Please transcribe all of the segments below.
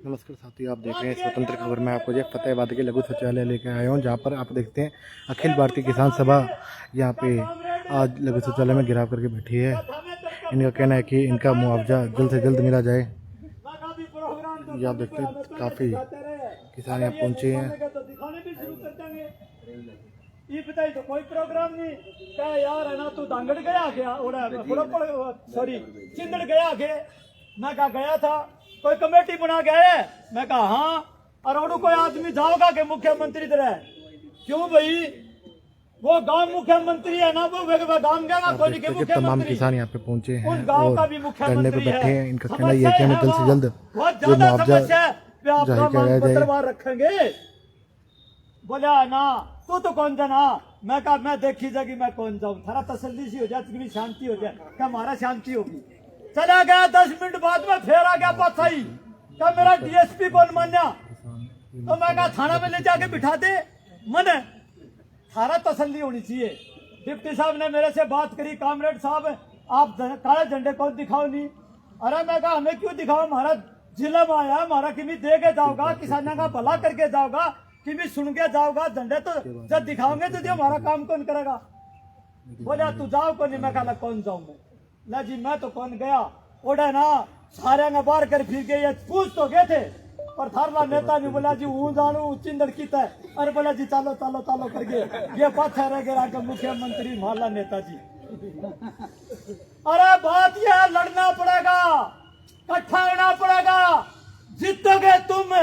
नमस्कार साथियों, आप देख रहे हैं स्वतंत्र खबर में। आपको जो फतेहाबाद के लघु शौचालय लेकर आया हूँ, जहाँ पर आप देखते हैं अखिल भारतीय किसान सभा यहाँ पे आज लघु शौचालय में घेराव करके बैठी है। इनका कहना है कि इनका मुआवजा जल्द से जल्द मिला जाए। ये आप देखते हैं काफ़ी किसान यहाँ पहुँचे हैं। ये बताई तो कोई प्रोग्राम नहीं क्या यार है ना, तू दांगड़ गया सॉरी चिंदड़ गया के मैं कहा गया था, कोई कमेटी बना गया है। मैं कहा हाँ, और कोई आदमी जाओगा के मुख्यमंत्री तरह क्यों भाई, वो गांव मुख्यमंत्री है ना, वो गांव गया कोई के मुख्यमंत्री। तमाम किसान यहाँ पे पहुँचे हैं उस गांव का भी धरने पे मुख्यमंत्री बैठे है। हैं। इनका कहना यह है कि हमें जल्द से जल्द बहुत जो ज्यादा मुआवजा समस्या है, जाहिर किया जाए। रखेंगे। बोला ना तू तो कौन जाना, मैं कहा मैं देखी जाएगी, मैं कौन जाऊं, थोड़ा तसल्ली सी हो जाए, तुम्हें शांति हो जाए, क्या हमारा शांति होगी। चला गया 10 मिनट बाद में फिर आ गया पथाई, क्या मेरा डीएसपी कौन मान्या, तो मैं कहा थाना में ले जाके बिठा दे। मन थारा तसल्ली होनी चाहिए। डिप्टी साहब ने मेरे से बात करी, कामरेड साहब आप काले झंडे कौन दिखाओ नहीं। अरे मैं कहा हमें क्यों दिखाओ, हमारा जिला में आया, हमारा किमी दे के जाओगा, किसानों का भला करके जाओगा, कि भी सुन के जाओगा, झंडे तो जब दिखाओगे तो हमारा काम कौन करेगा। बोला तू जाओ कौन, मैं कहा कौन जाऊं मैं, ना जी मैं तो कौन गया। ओढ़े ना सारे ने बाहर कर फिर गए, पूछ तो गए थे पर थारला नेता ने बोला जी हूँ जानू चिंदड़ कीता है। अरे बोला जी चलो चलो चलो करके ये पाछा रह गया मुख्यमंत्री माला नेताजी। अरे बात यह लड़ना पड़ेगा, इकट्ठा होना पड़ेगा, जीतोगे तुम,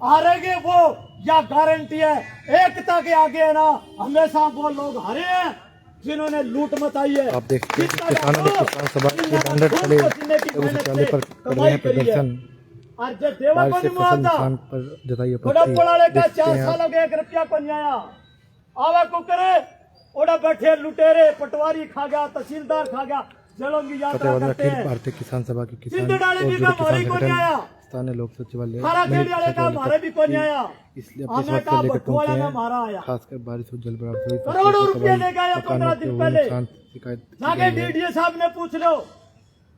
हारेगे वो, या गारंटी है। एकता के आगे है ना हमेशा वो लोग हारे हैं जिन्होंने लूट मचाई है। आप देखते हैं किसानों ने किसान सभा के बैनर तले लघु शौचालय पर कर रहे हैं प्रदर्शन। बारिश से फसल नुकसान पर जताई का 4 साल हो गए, 1 रुपया को नहीं आया। आवा को करे ओड़ा बैठे लुटेरे, पटवारी खा गया, तहसीलदार खा गया, जलों की यात्रा करते हैं। भारतीय किसान सभा के किसान स्थानीय लोक सचिवालय हमारे भी कोई नहीं आया, इसलिए अपने स्वास्थ्य को लेकर पहुंचे हैं। खासकर बारिश और जलभराव से करोड़ों रुपए लेके आया 15 दिन पहले। शिकायत जाके डीडीए साहब ने पूछ लो,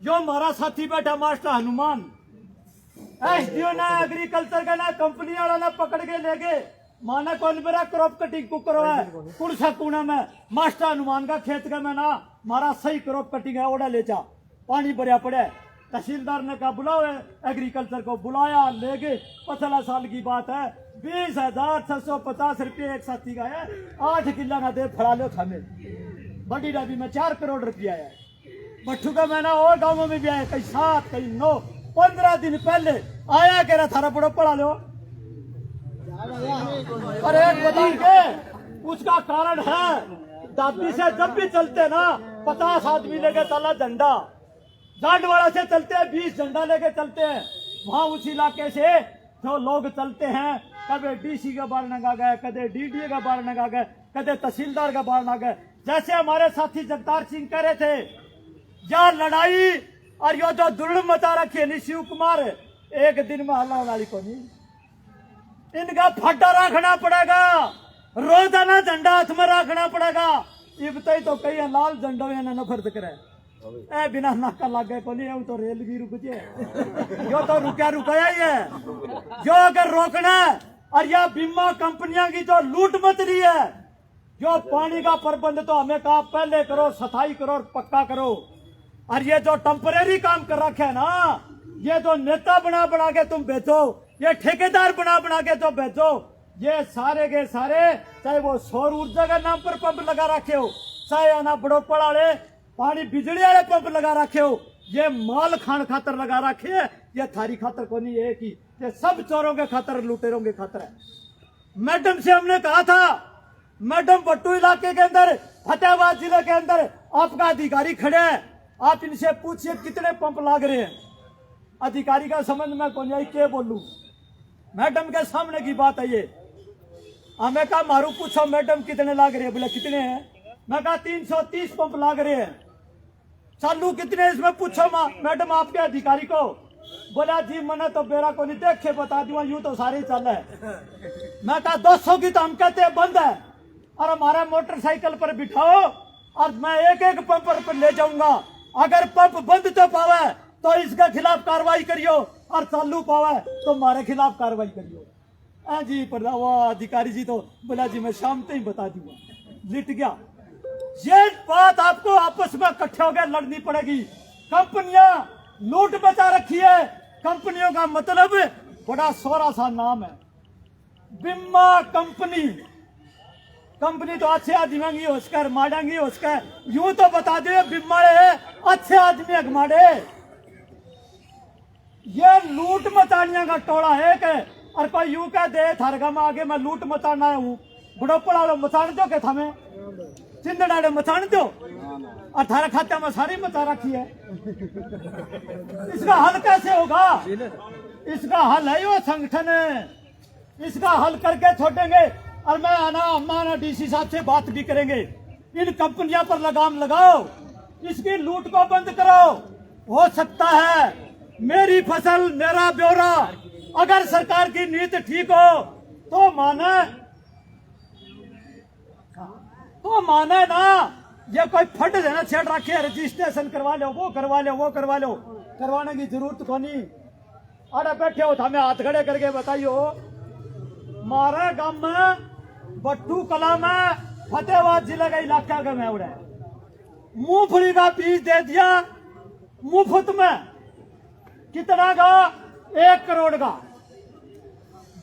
जो हमारा साथी बैठा मास्टर हनुमान, एसडीओ ना एग्रीकल्चर का ना कंपनी वाला ना पकड़ के ले गए, माना कौन मेरा क्रॉप कटिंग को करवा है कुड़सा कुना में, मास्टर हनुमान का खेत का में ना मारा सही क्रॉप कटिंग है, ओडा ले जा पानी भरिया पड़े। तहसीलदार ने कहा बुलाओ एग्रीकल्चर को, बुलाया, ले गए। 15 साल की बात है, 20,650 रुपये एक साथी का है, 8 किला ना दे फड़ा लो थाने। बड़ी डाबी में 4 करोड़ रुपया है। बट्ठू का महीना और गाँवों में भी आया, कहीं 7 कहीं 9। 15 दिन पहले आया कह रहा थारा पड़ो पढ़ा लो। अरे बताएंगे उसका कारण है, दादी से जब भी चलते ना 50 आदमी लेके चला झंडा, जाटवाड़ा से चलते हैं 20 झंडा लेके चलते हैं। वहां उस इलाके से जो लोग चलते हैं, कभी डीसी का बार नंगा गए, कदे डीडीए का बार नंगा गए, कदे तहसीलदार का बार नंगा गए। जैसे हमारे साथी जगतार सिंह कह रहे थे, यार लड़ाई और यो जो दुर्ड़ मचा रखी है शिव कुमार, एक दिन में हल्ला वाली को नहीं, इनका फड्डा रखना पड़ेगा, रोजाना झंडा हाथ में रखना पड़ेगा। ये बताई तो कई लाल झंडा में नफरत करे, ए बिना नाका लग गए को नहीं, तो रेल भी रुक जाए, यो तो रुकया ही है। जो अगर रोकना और यह बीमा कंपनियां की जो लूट मच रही है, जो पानी का प्रबंध तो हमें कहा पहले करो, सफाई करो और पक्का करो। और ये जो टेम्परेरी काम कर रखे है ना, ये जो नेता बना बना के तुम बेचो, ये ठेकेदार बना बना के जो बेचो, ये सारे के सारे, चाहे वो सौर ऊर्जा का नाम पर पंप लगा रखे हो, चाहे ना बड़ोपड़ वाले पानी बिजली वाले पंप लगा रखे हो, ये माल खान खातर लगा रखे है, ये थारी खातर को नहीं है कि ये सब चोरों के खातर, लुटेरों के खातर है। मैडम से हमने कहा था, मैडम बट्टू इलाके के अंदर, फतेहाबाद जिले के अंदर आपका अधिकारी खड़े हैं, आप इनसे पूछिए कितने पंप लाग रहे हैं। अधिकारी का समझ में कौन आई क्या बोलूं, मैडम के सामने की बात है ये। हमें कहा मारू पूछो मैडम कितने लाग रहे हैं, बोले कितने हैं, मैं कहा 330 पंप लाग रहे हैं। चालू कितने इसमें पूछो मैडम आपके अधिकारी को, बोला जी मैंने तो बेरा को नहीं देखे बता दूंगा, यूं तो सारे चल है। मैं कहा 200 की तो हम कहते हैं बंद है, और हमारा मोटरसाइकिल पर बिठाओ और मैं एक एक पंप पर ले जाऊंगा, अगर पंप बंद तो पावे तो इसके खिलाफ कार्रवाई करियो, और चालू पावे तो हमारे खिलाफ कार्रवाई करियो। जी पर वो अधिकारी जी तो बोला जी मैं शाम तक ही बता दूंगा, लिट गया। ये बात आपको आपस में इकट्ठे होकर लड़नी पड़ेगी। कंपनियां लूट बचा रखी है, कंपनियों का मतलब बड़ा सोरा सा नाम है बिम्मा कंपनी। कंपनी तो अच्छे आदमी होस्कर मारेंगी होस्कर, यूं तो बता दे बिम्माड़े अच्छे आदमी अगमाड़े। ये लूट मचानिया का टोला है के, और कोई यूं कह दे थारगा में आगे मैं लूट मचाना हूँ, बड़ोपड़ा मचान दो के थामे चिंदड़ाड़े मचान दो, और थारे खाते में सारी मचा रखी है। इसका हल कैसे होगा? इसका हल है वो संगठन, इसका हल करके छोड़ेंगे। और मैं आना अम्मा डीसी साहब से बात भी करेंगे, इन कंपनियों पर लगाम लगाओ, इसकी लूट को बंद करो। हो सकता है मेरी फसल मेरा ब्यौरा अगर सरकार की नीति ठीक हो तो माने ना। ये कोई फट देना छेड़ रखे है, रजिस्ट्रेशन करवा लो, वो करवा लो, वो करवा लो, करवाने की जरूरत को नहीं। अरे बैठे हो हमें हाथ खड़े करके बताइयो, मारे गांव में बट्टू कला में फतेहाबाद जिले का इलाका का मैं मूंगफली का बीज दे दिया मुफ्त में। कितना का? 1 करोड़ का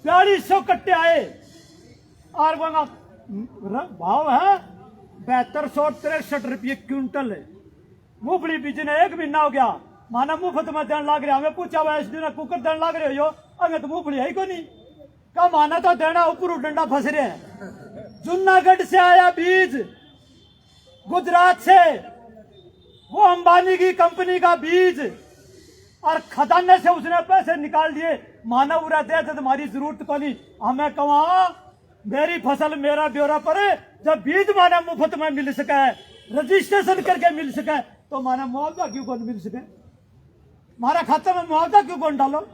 4200 कट्टे आए, और वहां भाव है 7263 रुपये क्विंटल है। मूंगफली बीजने 1 महीना हो गया, माना मुफ्त में देने लग रहा। हमें पूछा हुआ इस दिन कुकर देने लग रहे हो, अगर तो मूंगफली है ही को नहीं का माना तो देना ऊपर डंडा फंस रहे हैं। जूनागढ़ से आया बीज, गुजरात से, वो अंबानी की कंपनी का बीज, और खजाने से उसने पैसे निकाल दिए। मानव उरा दे तो तुम्हारी जरूरत को नहीं। हमें कहा मेरी फसल मेरा ब्यौरा पर जब बीज माना मुफ्त में मिल सके, रजिस्ट्रेशन करके मिल सके, तो माना मुआवजा क्यों कौन मिल सके? हमारा खाते में मुआवजा क्यों कौन डालो?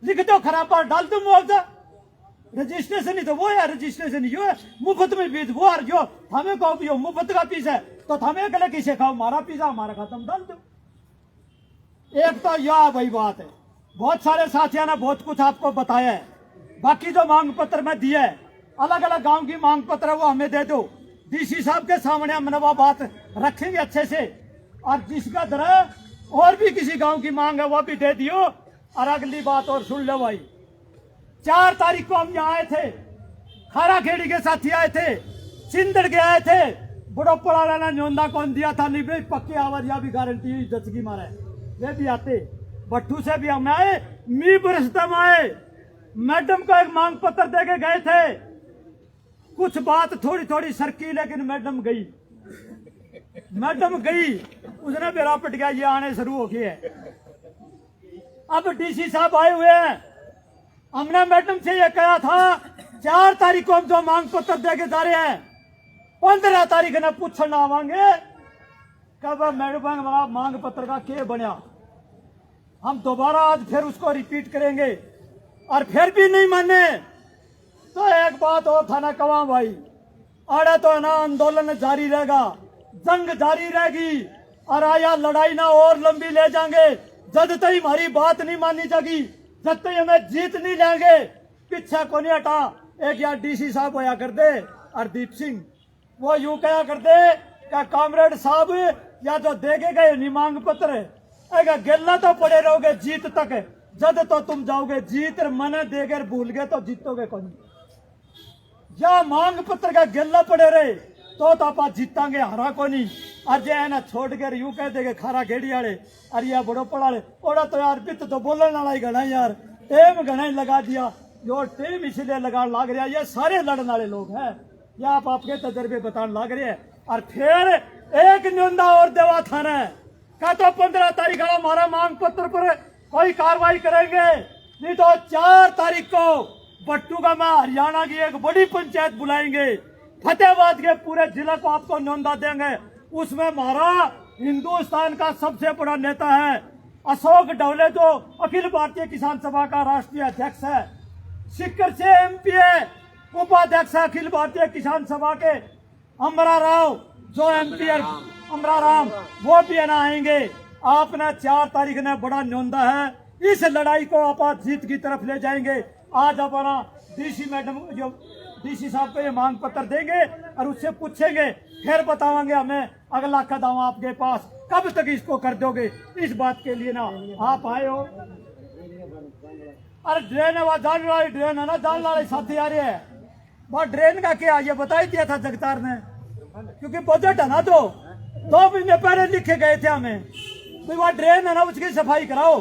लिख दो खराब पर डाल दो मुआवजा। रजिस्ट्रेशन ही तो वो है, रजिस्ट्रेशन ही है मुफ्त में बीज वो, और जो हमें कहो मुफ्त का पीस है तो हमें गले किसे खाओ, हमारा पीसा हमारा खाता में डाल दो। एक तो यह वही बात है। बहुत सारे साथियों ने बहुत कुछ आपको बताया है। बाकी जो मांग पत्र में दिया है, अलग अलग गांव की मांग पत्र है, वो हमें दे दो। डीसी साहब के सामने हम नवा बात रखेंगे अच्छे से, और जिसका तरह और भी किसी गांव की मांग है वो भी दे दियो। और अगली बात और सुन लो भाई, 4 तारीख को हम यहाँ आए थे, खारा खेड़ी के साथी आए थे, चिंदड़ के आए थे, बड़ोपड़ा ने न्योंदा कौन दिया था नहीं भाई, पक्के आवाज या भी गारंटी दचगी मारा है, वे भी आते। भट्टू से भी हम आए, मी बरसता में आए, मैडम को एक मांग पत्र दे के गए थे। कुछ बात थोड़ी थोड़ी सरकी, लेकिन मैडम गई, उसने मेरा पट गया, ये आने शुरू हो गए हैं। अब डीसी साहब आए हुए हैं, हमने मैडम से ये कहा था 4 तारीख को हम जो मांग पत्र दे के जा रहे हैं, 15 तारीख ने पूछना आवांगे कब मैडम मांग पत्र का क्या बना। हम दोबारा आज फिर उसको रिपीट करेंगे, और फिर भी नहीं माने तो एक बात और था ना कवा भाई, आड़े तो ना आंदोलन जारी रहेगा, जंग जारी रहेगी, और आया लड़ाई ना और लंबी ले जाएंगे जब तक हमारी बात नहीं मानी जाएगी, जब तक हमें जीत नहीं लेंगे। पीछे को नहीं हटा। एक यार डीसी साहब होया कर दे हरदीप सिंह, वो यूं कहा कर दे क्या कामरेड साहब या जो देगे गए नहीं मांग पत्र, गेला तो पड़े रहोगे जीत तक, जद तो तुम जाओगे जीत, मन देकर भूल गए तो जीतोगे कौन। या मांग पत्र का गेला पड़े रहे तो आप जीतांगे, हरा को नहीं। और जे ना छोड़ कर यूं कह देंगे खारा घेड़ी वाले और या बड़ो पड़ाले ओड़ा, तो यार पित तो बोलने वाला ही घना यार, टेम घना ही लगा दिया, जो टेम इसलिए लगा लाग रहा। ये सारे लड़ने वाले लोग हैं, ये आप आपके तजर्बे बताने लाग रहे हैं। और फिर एक न्योंदा और देवा थाना का तो 15 तारीख हमारा मांग पत्र पर कोई कार्रवाई करेंगे, नहीं तो 4 तारीख को बट्टूगा में हरियाणा की एक बड़ी पंचायत बुलाएंगे, फतेहाबाद के पूरे जिले को आपको न्योंदा देंगे। उसमें हमारा हिंदुस्तान का सबसे बड़ा नेता है अशोक डवले, जो अखिल भारतीय किसान सभा का राष्ट्रीय अध्यक्ष है, सिक्कर से एमपी है, उपाध्यक्ष है अखिल भारतीय किसान सभा के अमरा राव, जो एमपी अमरा राम, वो भी ना आएंगे। आपने 4 तारीख ने बड़ा न्योंदा है, इस लड़ाई को आप जीत की तरफ ले जाएंगे। आज हमारा डीसी मैडम जो डीसी साहब को ये मांग पत्र देंगे और उससे पूछेंगे, फिर बतावांगे हमें अगला कदम आपके पास कब तक इसको कर दोगे। इस बात के लिए ना आप आए हो। अरे ड्रेन है, वहाँ जान वाली ड्रेन है ना, जान वाले साथी आ रहे हैं। वहाँ ड्रेन का क्या ये बता ही दिया था जगतार ने, क्योंकि बजट है ना, तो 2 महीने पहले लिखे गए थे हमें भाई वहाँ ड्रेन है ना उसकी सफाई कराओ।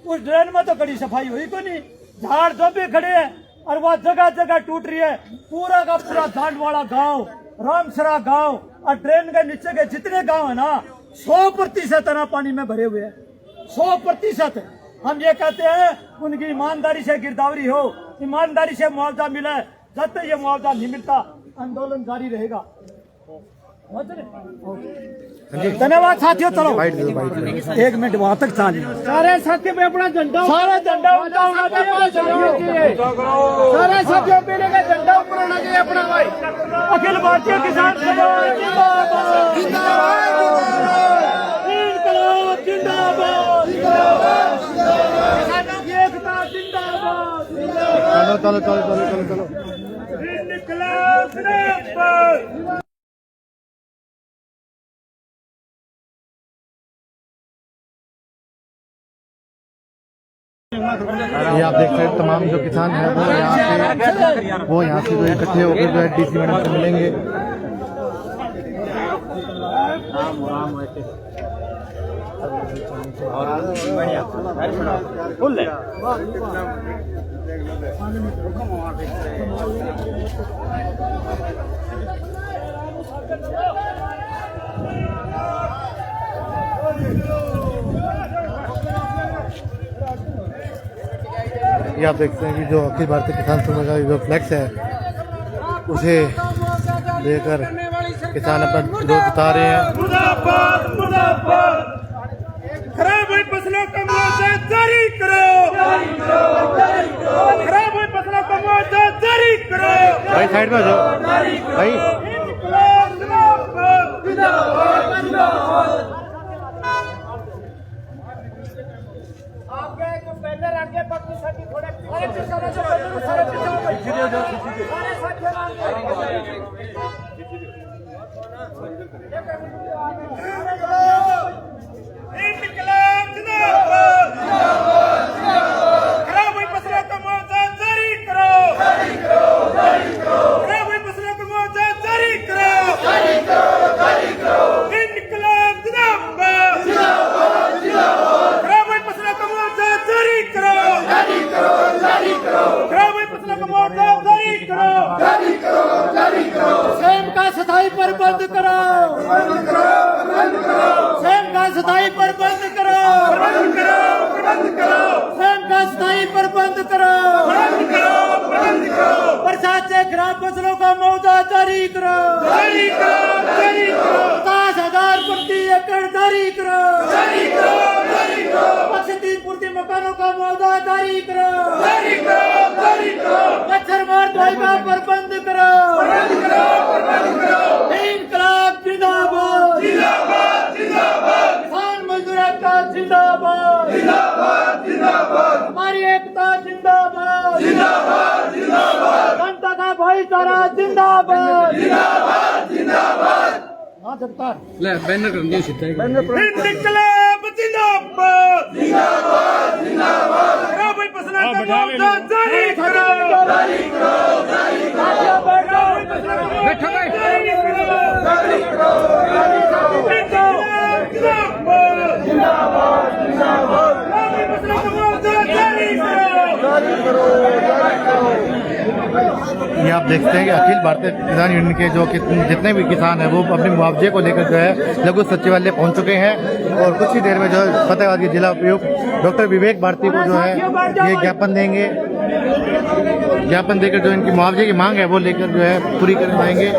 उस ड्रेन में तो कड़ी सफाई हुई को नहीं, झाड़ जो भी खड़े हैं और वहाँ जगह जगह टूट रही है। पूरा का पूरा झांडवाड़ा गांव, रामसरा गांव और ड्रेन के नीचे के जितने गांव है ना 100% ना पानी में भरे हुए हैं, 100%। हम ये कहते हैं उनकी ईमानदारी से गिरदावरी हो, ईमानदारी से मुआवजा मिले। जब तक ये मुआवजा नहीं मिलता आंदोलन जारी रहेगा। धन्यवाद साथियों। चलो 1 मिनट वहां तक चालिए। सारे साथियों पे अपना झंडा, सारा झंडा ऊंचा होना चाहिए। सारे साथियों पे लेकर झंडा ऊपर होना चाहिए अपना भाई। अखिल भारतीय किसान समाज जिंदाबाद, इनकलाब जिंदाबाद, किसानों की एकता जिंदाबाद। चलो चलो चलो चलो चलो चलो। इनकलाब जिंदाबाद। ये आप देख रहे हैं तमाम जो किसान हैं वो यहाँ से जो इकट्ठे होकर जो है डीसी मैडम से मिलेंगे। ये आप देखते हैं कि जो अखिल भारतीय किसान संघ का जो फ्लैक्स है उसे लेकर किसान अपना विरोध जता रहे हैं। मुर्दाबाद मुर्दाबाद। खराब हुई फसलों का मुआवजा जारी करो, खराब हुई फसलों का मुआवजा जारी करो। भाई साइड में जो भाई इनकलाब जिंदाबाद, जिंदाबाद, जिंदाबाद। आपके जो बैनर आगे पक्की साथी थोड़े इनकलाब जिंदाबाद, खराब हुई फसलों का मुआवजा जारी करो, खराब हुई फसलों का मुआवजा जारी करो। इनकलाब जिंदाबाद, खराब हुई फसलों का मुआवजा जारी करो, खराब हुई फसलों का मुआवजा जारी करो। सेम का सफाई पर बंद करो, सेम का सफाई पर बंद करो, सेम का सफाई पर बंद करो। बरसात से खराब फसलों का मुआवजा जारी करो, 50,000 प्रति एकड़ जारी करो, बसती पूर्ति मकानों का मुआवजा जारी करो, मच्छर मार दवाई का प्रबंध करो। इनकलाब जिंदाबाद, किसान मजदूर एकता जिंदाबाद, हमारी एकता जिंदाबाद, जनता का भाईचारा जिंदाबाद। हाँ जगतार बैनर कर दिया सीधा इनकलाब जिंदाबाद, खराब हुई फसलों का मुआवजा जारी करो, बैठो भाई। ये आप देखते हैं कि अखिल भारतीय किसान यूनियन के जो जितने भी किसान हैं वो अपने मुआवजे को लेकर जो है लघु सचिवालय पहुंच चुके हैं और कुछ ही देर में जो है फतेहाबाद के जिला उपायुक्त डॉक्टर विवेक भारती को जो है ये ज्ञापन देंगे। ज्ञापन देकर जो इनकी मुआवजे की मांग है वो लेकर जो है पूरी करवाएंगे।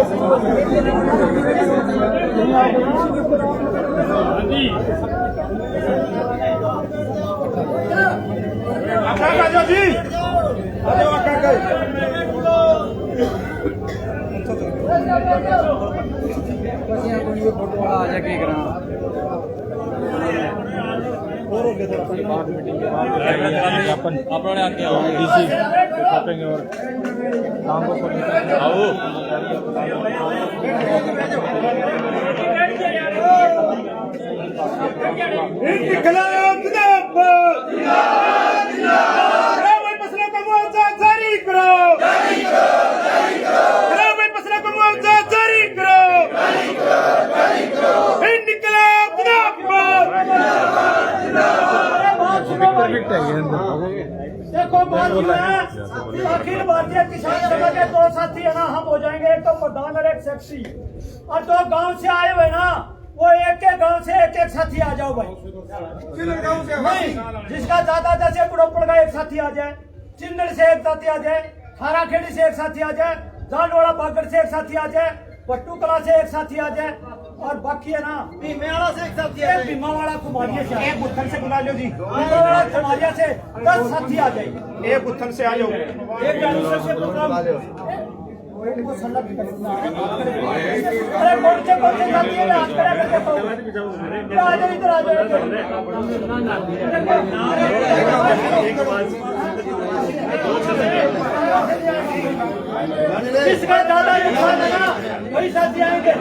फोटो आ जाके इनकलाब जिंदाबाद, खराब मसला का मुआवजा जारी करो, खराब मसला का मुआवजा जारी करो, इनकलाब जिंदाबाद। देखो बात ये है, अखिल भारतीय किसान सभा के दो साथी है ना, हम हो जाएंगे, एक तो प्रधान और एक सेक्रेटरी, और जो गांव से आए हुए ना वो एक एक गांव से एक एक साथी आ जाओ भाई। नहीं, जिसका ज्यादा जैसे बुढ़ोपड़ का एक साथी आ जाए, चिंदड़ से एक साथी आ जाए, खाराखेड़ी से एक साथी आ जाए, जांडवाड़ा बागड़ से एक साथी आ जाए, पट्टू कला से एक साथी आ जाए, और बाकी है ना भीमावाड़ा से एक साथी आ जाए, भीमावाड़ा कुमारिया से, एक बुत्थन से बुला लो जी, भीमावाड़ा कुमारिया से 10 साथी आ जाए, एक बुत्थन से आ जाओ, एक गांव से प्रोग्राम। अरे कौन से जाती है, हाथ खड़ा करके कहो। आ जाओ इधर, आ जाओ जिसका ज्यादा नुकसान है ना वही साथी आएंगे।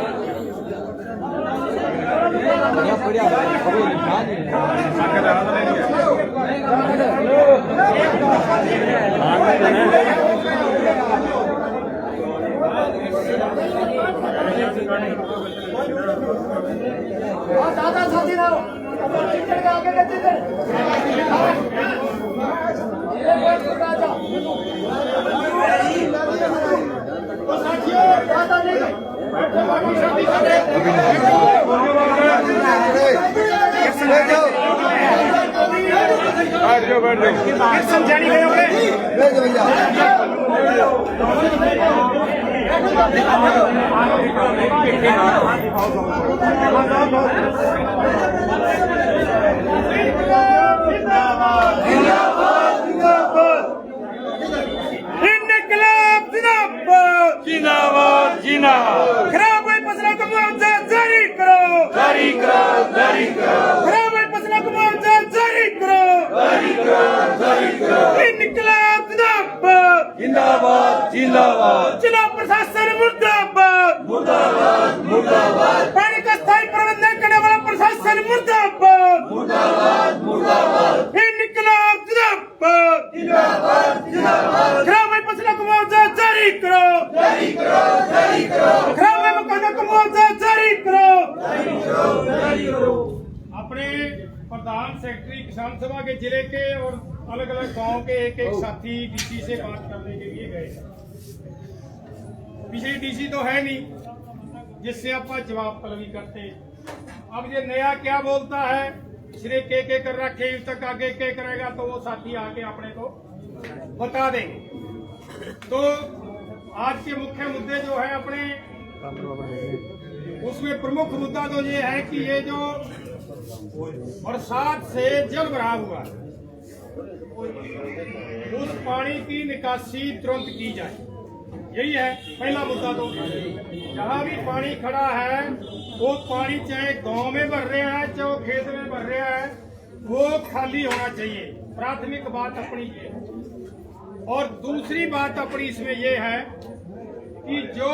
और ज्यादा साथी ना हो, आगे के चिंतन साथियों ज्यादा नहीं समझानी गए होंगे जिंदाबाद जिंदाबाद। खराब हुई फसलों को मुआवजा जारी करो, जारी करो, जारी करो। खराब हुई फसलों को मुआवजा जारी करो, जारी करो, जारी करो। इनकलाब जिंदाबाद, जिंदाबाद, जिंदाबाद। जिला प्रशासन मुर्दाबाद, मुर्दाबाद, मुर्दाबाद। पानी का स्थायी प्रबंधन करने वाला प्रशासन मुर्दाबाद, मुर्दाबाद, मुर्दाबाद। इनकलाब जिंदाबाद, जिंदाबाद, जिंदाबाद। खराब हुई फसलों को मुआवजा जारी करो, जारी करो, जारी करो। खराब हुए मकानों को मुआवजा जारी करो, जारी करो, जारी करो। अपने प्रधान सेक्रेटरी किसान सभा के जिले के और अलग अलग गांव के एक एक साथी डीसी से बात करने के लिए गए। पिछली डीसी तो है नहीं जिससे आप जवाब तलबी करते। अब ये नया क्या बोलता है, श्री के कर रखे तक आगे के करेगा तो वो साथी आके अपने को बता देंगे। तो आज के मुख्य मुद्दे जो है अपने, उसमें प्रमुख मुद्दा तो ये है कि ये जो बरसात से जल भराव हुआ उस पानी की निकासी तुरंत की जाए, यही है पहला मुद्दा। तो जहाँ भी पानी खड़ा है वो पानी चाहे गांव में भर रहा है चाहे वो खेत में भर रहा है वो खाली होना चाहिए, प्राथमिक बात अपनी ये। और दूसरी बात अपनी इसमें ये है कि जो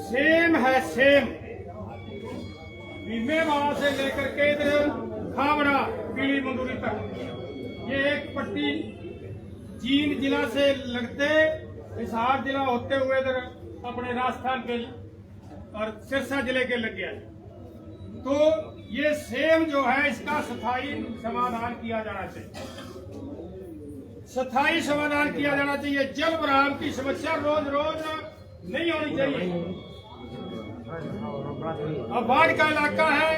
सेम है, सेम भीमावाड़ा से लेकर के इधर खावड़ा पीली मंदूरी तक, ये एक पट्टी जींद जिला से लगते हिसार जिला होते हुए इधर अपने राजस्थान के और सिरसा जिले के लग गया। तो ये सेम जो है इसका स्थायी समाधान किया जाना चाहिए, स्थायी समाधान किया जाना चाहिए। जल भराव की समस्या रोज रोज नहीं होनी चाहिए। अब बाढ़ का इलाका है,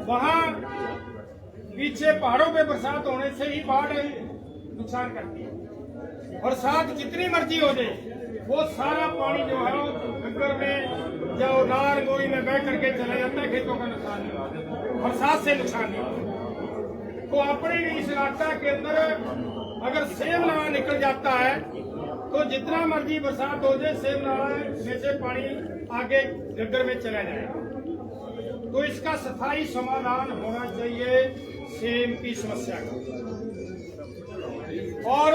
वहाँ पीछे पहाड़ों पे बरसात होने से ही बाढ़ नुकसान करती है। बरसात जितनी मर्जी हो जाए वो सारा पानी जो है वो गंगर में या नार गोई में बह करके चला जाता है, खेतों का नुकसान नहीं होता, बरसात से नुकसान नहीं होता। तो अपने इस इलाका के अंदर अगर सेम नाला निकल जाता है तो जितना मर्जी बरसात हो जाए सेम नाला में से पानी आगे गग्गर में चला जाएगा। तो इसका स्थायी समाधान होना चाहिए सेम की समस्या का। और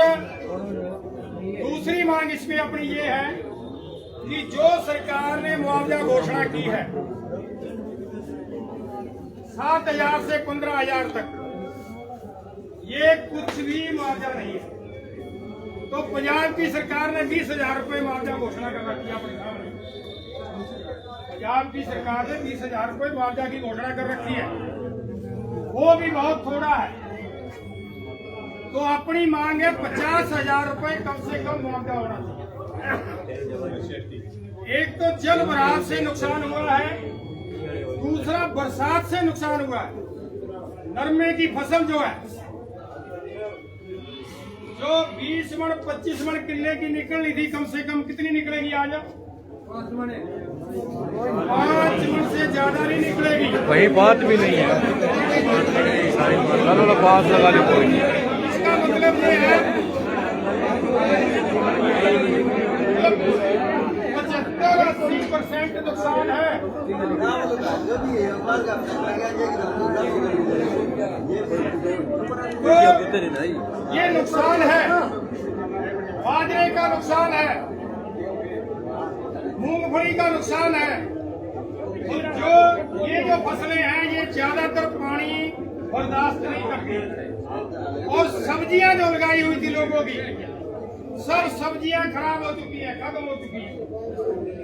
दूसरी मांग इसमें अपनी ये है कि जो सरकार ने मुआवजा घोषणा की है 7,000 से 15,000 तक, ये कुछ भी मुआवजा नहीं है। तो पंजाब की सरकार ने 20,000 रुपए मुआवजा घोषणा कर रखी है अपने सामने। पंजाब की सरकार ने 20,000 रुपए मुआवजा की घोषणा कर रखी है, वो भी बहुत थोड़ा है। तो अपनी मांग है 50,000 रुपए कम से कम मुआवजा होना चाहिए। एक तो जल भराव से नुकसान हुआ है, दूसरा बरसात से नुकसान हुआ है। नरमे की फसल जो है, जो 20 मन 25 मन किले की निकलनी थी, कम से कम कितनी निकलेगी आज? 5 मन से ज्यादा नहीं निकलेगी। वही बात भी नहीं है, चलो पास लगा ले कोई नहीं। इसका मतलब ये है 75-80% नुकसान है। तो ये नुकसान है, बाजरे का नुकसान है, मूंगफली का नुकसान है। और ये जो फसलें हैं, ये ज्यादातर पानी बर्दाश्त नहीं करती। और सब्जियां जो लगाई हुई थी लोगों की, सब सब्जियां खराब हो चुकी है, खत्म हो चुकी है,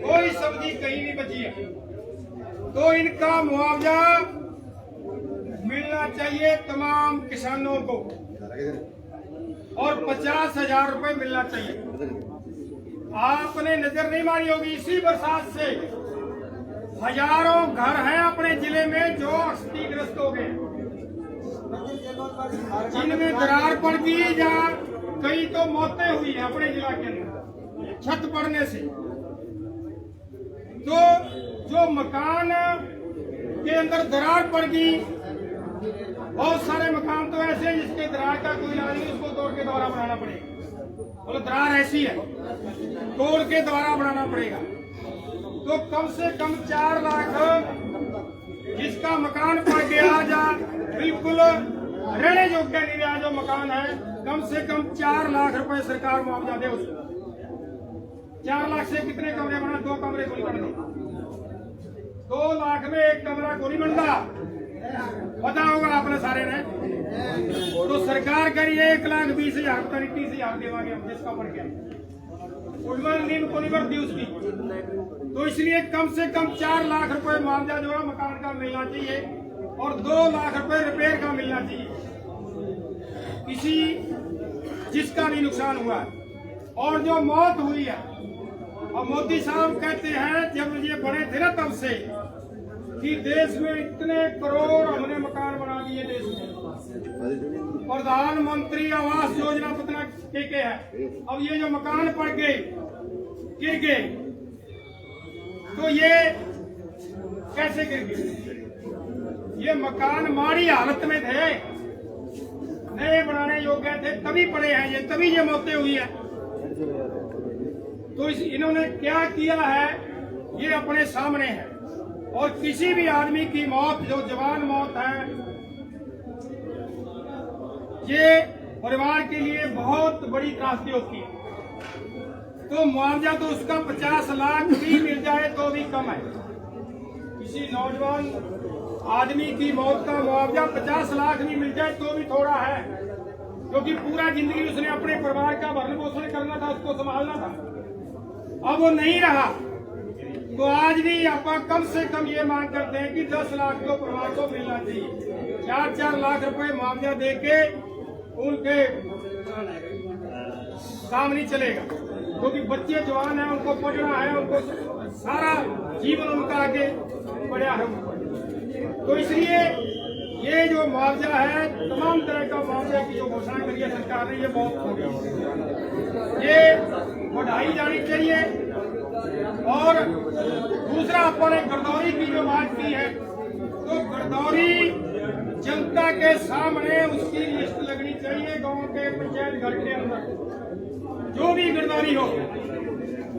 कोई सब्जी कहीं नहीं बची है। तो इनका मुआवजा मिलना चाहिए तमाम किसानों को, और 50,000 रुपए मिलना चाहिए। आपने नजर नहीं मारी होगी, इसी बरसात से हजारों घर हैं अपने जिले में जो क्षतिग्रस्त हो गए, जिनमें दरार पड़ गई, जहाँ कई तो मौतें हुई है अपने जिला के अंदर छत पड़ने से। तो जो मकान के अंदर दरार पड़ गई, बहुत सारे मकान तो ऐसे हैं जिसके दरार का कोई इलाज नहीं, उसको तोड़ के दोबारा बनाना पड़ेगा। बोलो दरार ऐसी है, तोड़ के दोबारा बनाना पड़ेगा। तो कम से कम 4 लाख जिसका मकान पड़ गया, जा बिल्कुल रहने योग्य नहीं रहा जो मकान है, कम से कम 4 लाख रुपए सरकार मुआवजा दे उसको। 4 लाख से कितने कमरे बना? 2 कमरे को नहीं बनते। 2 लाख में 1 कमरा को नहीं बनता, पता होगा आपने सारे ने। तो सरकार करिए 1,20,000 पता 30,000 देवांगे हम जिसका बढ़ गया, नींद को नहीं बढ़ती उसकी। तो इसलिए कम से कम 4 लाख रुपए मुआवजा जो है मकान का मिलना चाहिए, और 2 लाख रुपए रिपेयर का मिलना चाहिए किसी जिसका भी नुकसान हुआ है। और जो मौत हुई है, और मोदी साहब कहते हैं जब ये बने थे ना तब से कि देश में इतने करोड़ हमने मकान बना दिए देश में, प्रधानमंत्री आवास योजना पता के है। अब ये जो मकान पड़ गए के तो ये कैसे गिर गए? ये मकान माड़ी हालत में थे, नए बनाने योग्य थे, तभी पड़े हैं ये, तभी ये मौतें हुई है। तो इन्होंने क्या किया है ये अपने सामने है। और किसी भी आदमी की मौत जो जवान मौत है, ये परिवार के लिए बहुत बड़ी त्रासदी होती है। तो मुआवजा तो उसका 50 लाख भी मिल जाए तो भी कम है। किसी नौजवान आदमी की मौत का मुआवजा 50 लाख भी मिल जाए तो भी थोड़ा है, क्योंकि पूरा जिंदगी उसने अपने परिवार का भरण पोषण करना था, उसको संभालना था। अब वो नहीं रहा, तो आज भी आप कम से कम ये मांग करते हैं कि 10 लाख तो परिवार को मिलना चाहिए। 4-4 लाख रुपए मुआवजा देके उनके काम नहीं चलेगा, क्योंकि बच्चे जवान हैं, उनको पढ़ना है, उनको सारा जीवन उनका आगे बढ़ा है। तो इसलिए ये जो मुआवजा है, तमाम तरह का मुआवजा की जो घोषणा करी है सरकार ने, ये बहुत हो गई, ये बढ़ाई जानी चाहिए। और दूसरा अपने गिरदौरी की जो बात की है, तो गिरदौरी जनता के सामने उसकी लिस्ट लगनी चाहिए गांव के पंचायत घर के अंदर, जो भी गिरदौरी हो,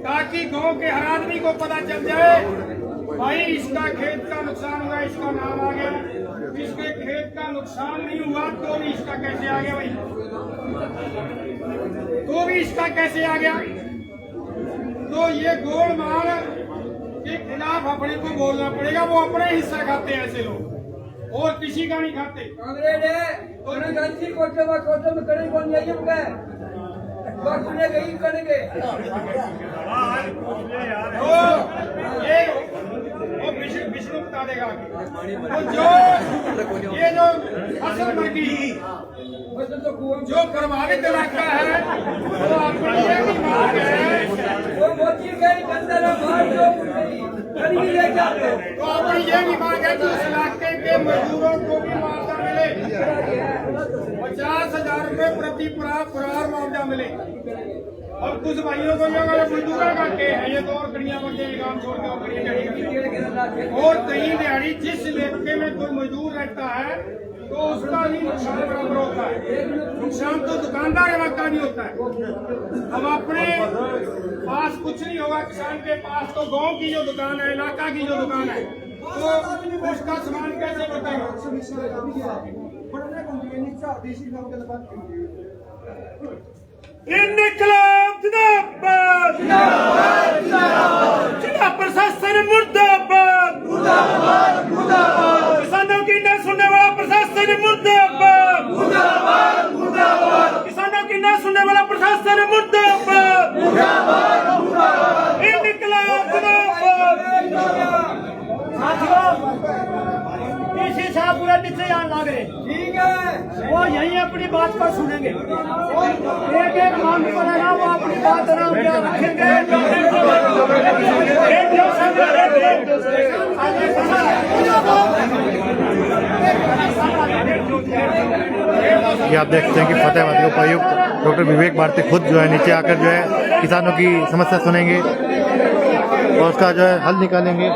ताकि गांव के हर आदमी को पता चल जाए भाई इसका खेत का नुकसान हुआ, इसका नाम आ गया। इसके खेत का नुकसान नहीं हुआ तो भी इसका कैसे आ गया भाई? तो भी इसका कैसे आ गया? तो ये गोलमाल के खिलाफ अपने को बोलना पड़ेगा। वो अपने हिस्सा खाते हैं ऐसे लोग, और किसी का नहीं खाते। विष्णु बता देगा तो जो ये जो फसल मुर्गी जो प्रभावित इलाका है वो अपनी ये भी मांग है, तो अपनी ये भी मांग है कि उस इलाके के मजदूरों को भी मुआवजा मिले, 50,000 रुपए प्रति परिवार मुआवजा मिले। और कुछ भाइयों को जो मजदूर करके हैं ये तो और कड़ियां बन जाएगी, काम छोड़ के और और कहीं दिहाड़ी जिस इलाके में कोई मजदूर रहता है तो उसका भी नुकसान बराबर होता है। नुकसान तो दुकानदार इलाका नहीं होता है। अब अपने पास कुछ नहीं होगा किसान के पास, तो गांव की जो दुकान है, इलाका की जो दुकान है, तो उसका सामान कैसे बताएगा? इनकलाब जिंदाबाद, जिला प्रशासन मुर्दाबाद, किसानों की न सुनने वाला प्रशासन मुर्दाबाद, किसानों की न सुनने वाला प्रशासन मुर्दाबाद, इनकलाब जिंदाबाद। इसी साहब पूरा नीचे यहाँ लाग रहे, ठीक है, वो यही अपनी बात पर सुनेंगे। एक एक मांग पर है ना, वो अपनी बात आराम से रखेंगे। ये आप देखते हैं कि फतेहाबाद के उपायुक्त डॉक्टर विवेक भारती खुद जो है नीचे आकर जो है किसानों की समस्या सुनेंगे और उसका जो है हल निकालेंगे।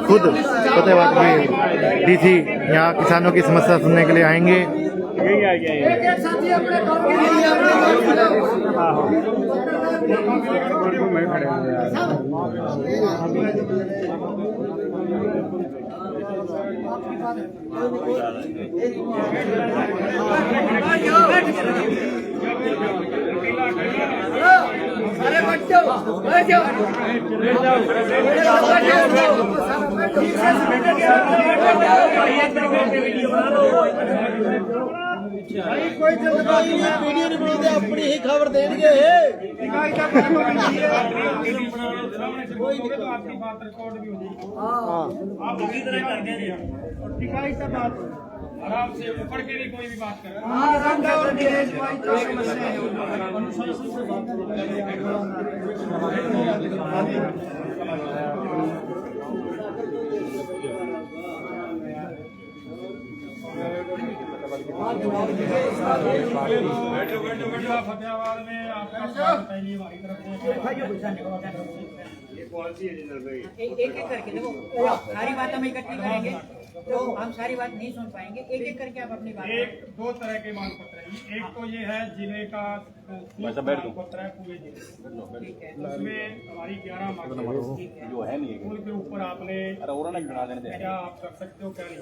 खुद फतेहाबाद के डीसी यहाँ किसानों की समस्या सुनने के लिए आएंगे। अरे बच्चों कोई जल्दबाजी नहीं, वीडियो नहीं बनाते, अपनी ही खबर देंगे। आपकी बात रिकॉर्ड भी हो जाएगी। आप इसी तरह करके दिखाई सब बात आराम से ऊपर के लिए कोई भी बात कर फतेहाबाद में आपका पहली हमारी तरफ से एक एक करके देखो, सारी बात हम इकट्ठी करेंगे तो हम सारी बात नहीं सुन पाएंगे। एक एक करके आप अपनी बात। एक दो तरह के मांग पत्र हैं। एक तो ये है जिले का मांग पत्र है पूरे जिले, उसमें हमारी 11 मांग जो है नहीं, उनके ऊपर आपने क्या आप कर सकते हो क्या नहीं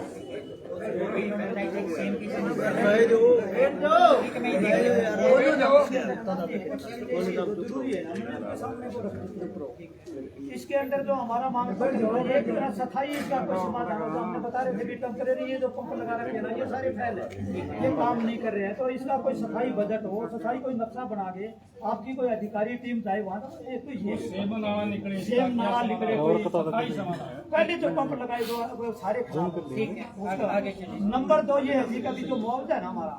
इसके अंदर जो हमारा मांग पत्र है, एक तरह सफाई इसका कोई समाधान होगा। हमने बता रहे थे कि टेम्परेरी ये जो पंप लगा रखे ना, ये सारे फैल है, ये काम नहीं कर रहे हैं। तो इसका कोई सफाई बजट हो, सफाई कोई नक्शा बना के आपकी कोई अधिकारी टीम जाए वहाँ, तो ये सेम नाला निकले कोई सफाई समाधान पहले जो पंप लगाए वो सारे खराब। ठीक है, आगे नंबर 2 ये है जी का जो मुआवजा है ना हमारा,